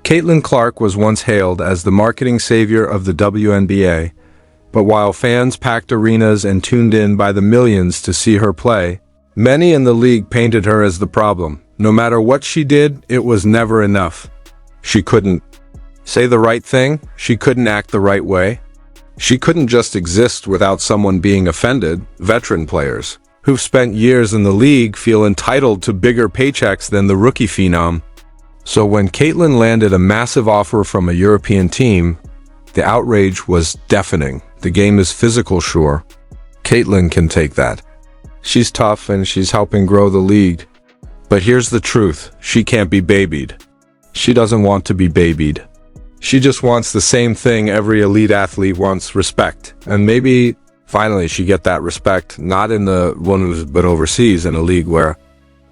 Caitlin Clark was once hailed as the marketing savior of the WNBA, but while fans packed arenas and tuned in by the millions to see her play, many in the league painted her as the problem. No matter what she did, it was never enough. She couldn't say the right thing, she couldn't act the right way. She couldn't just exist without someone being offended. Veteran players, who've spent years in the league, feel entitled to bigger paychecks than the rookie phenom. So when Caitlin landed a massive offer from a European team, the outrage was deafening. The game is physical, sure. Caitlin can take that. She's tough and she's helping grow the league. But here's the truth, she can't be babied. She doesn't want to be babied. She just wants the same thing every elite athlete wants: respect. And maybe finally she get that respect, not in the ones but overseas, in a league where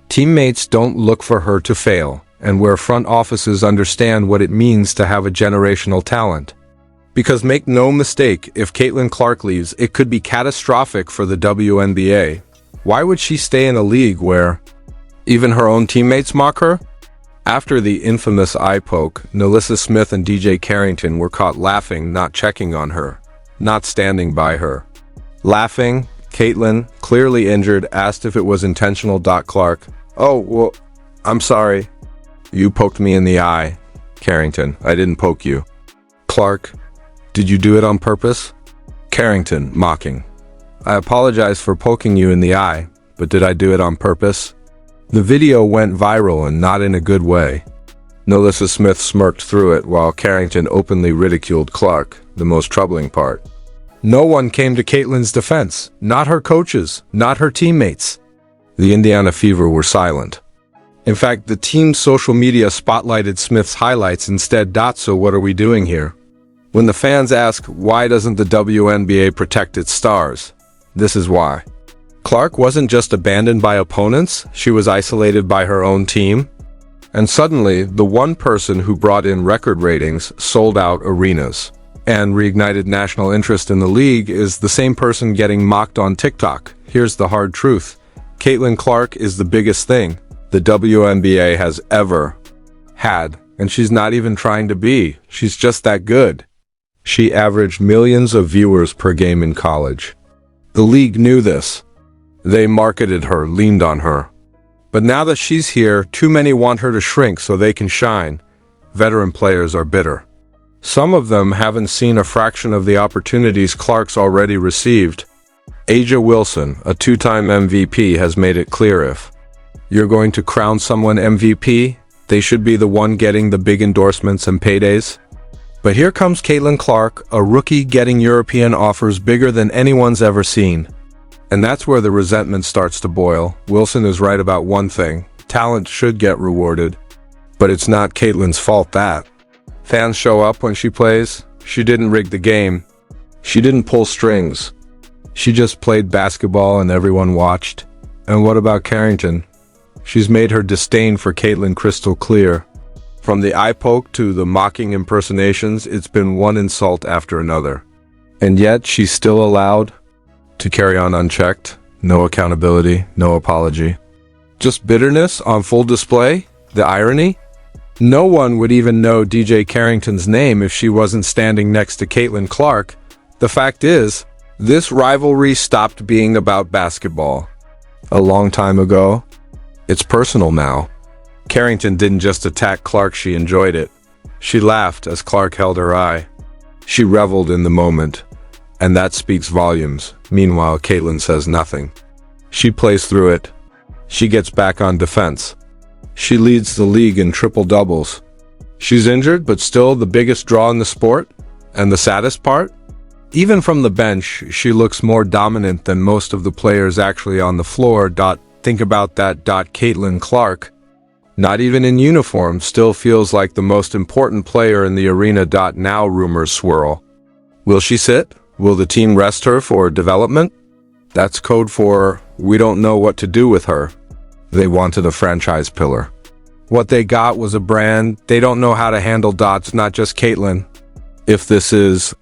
teammates don't look for her to fail, and where front offices understand what it means to have a generational talent. Because make no mistake, if Caitlin Clark leaves, it could be catastrophic for the WNBA. Why would she stay in a league where even her own teammates mock her? After the infamous eye poke, Nelissa Smith and DJ Carrington were caught laughing, not checking on her, not standing by her. Laughing, Caitlin, clearly injured, asked if it was intentional. Clark, "Oh, well, I'm sorry. You poked me in the eye." Carrington, "I didn't poke you." Clark, "Did you do it on purpose?" Carrington, mocking, "I apologize for poking you in the eye, but did I do it on purpose?" The video went viral, and not in a good way. Nelissa Smith smirked through it while Carrington openly ridiculed Clark. The most troubling part: no one came to Caitlin's defense. Not her coaches, not her teammates. The Indiana Fever were silent. In fact, the team's social media spotlighted Smith's highlights instead. So what are we doing here? When the fans ask, why doesn't the WNBA protect its stars? This is why. Clark wasn't just abandoned by opponents, she was isolated by her own team. And suddenly, the one person who brought in record ratings, sold out arenas, and reignited national interest in the league is the same person getting mocked on TikTok. Here's the hard truth: Caitlin Clark is the biggest thing the WNBA has ever had, and she's not even trying to be. She's just that good. She averaged millions of viewers per game in college. The league knew this. They marketed her, leaned on her. But now that she's here, too many want her to shrink so they can shine. Veteran players are bitter. Some of them haven't seen a fraction of the opportunities Clark's already received. A'ja Wilson, a two-time MVP, has made it clear if you're going to crown someone MVP, they should be the one getting the big endorsements and paydays. But here comes Caitlin Clark, a rookie getting European offers bigger than anyone's ever seen. And that's where the resentment starts to boil. Wilson is right about one thing: talent should get rewarded. But it's not Caitlin's fault that fans show up when she plays. She didn't rig the game. She didn't pull strings. She just played basketball and everyone watched. And what about Carrington? She's made her disdain for Caitlin crystal clear. From the eye poke to the mocking impersonations, it's been one insult after another. And yet she's still allowed to carry on unchecked. No accountability, no apology. Just bitterness on full display. The irony? No one would even know DJ Carrington's name if she wasn't standing next to Caitlin Clark. The fact is, this rivalry stopped being about basketball a long time ago. It's personal now. Carrington didn't just attack Clark, she enjoyed it. She laughed as Clark held her eye. She reveled in the moment. And that speaks volumes. Meanwhile, Caitlin says nothing. She plays through it. She gets back on defense. She leads the league in triple-doubles. She's injured, but still the biggest draw in the sport. And the saddest part? Even from the bench, she looks more dominant than most of the players actually on the floor. Think about that. Caitlin Clark, not even in uniform, still feels like the most important player in the arena. Now rumors swirl. Will she sit? Will the team rest her for development? That's code for, we don't know what to do with her. They wanted a franchise pillar. What they got was a brand. They don't know how to handle dots, not just Caitlin. If this is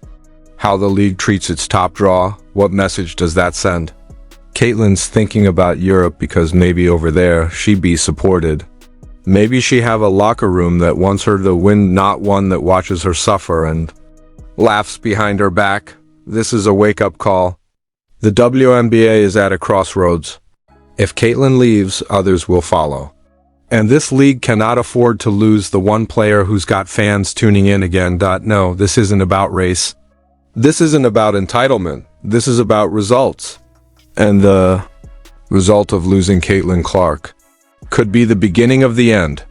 how the league treats its top draw, what message does that send? Caitlin's thinking about Europe because maybe over there she'd be supported. Maybe she have a locker room that wants her to win, not one that watches her suffer and laughs behind her back. This is a wake-up call. The WNBA is at a crossroads. If Caitlin leaves, others will follow. And this league cannot afford to lose the one player who's got fans tuning in again. No, this isn't about race. This isn't about entitlement. This is about results. And the result of losing Caitlin Clark could be the beginning of the end.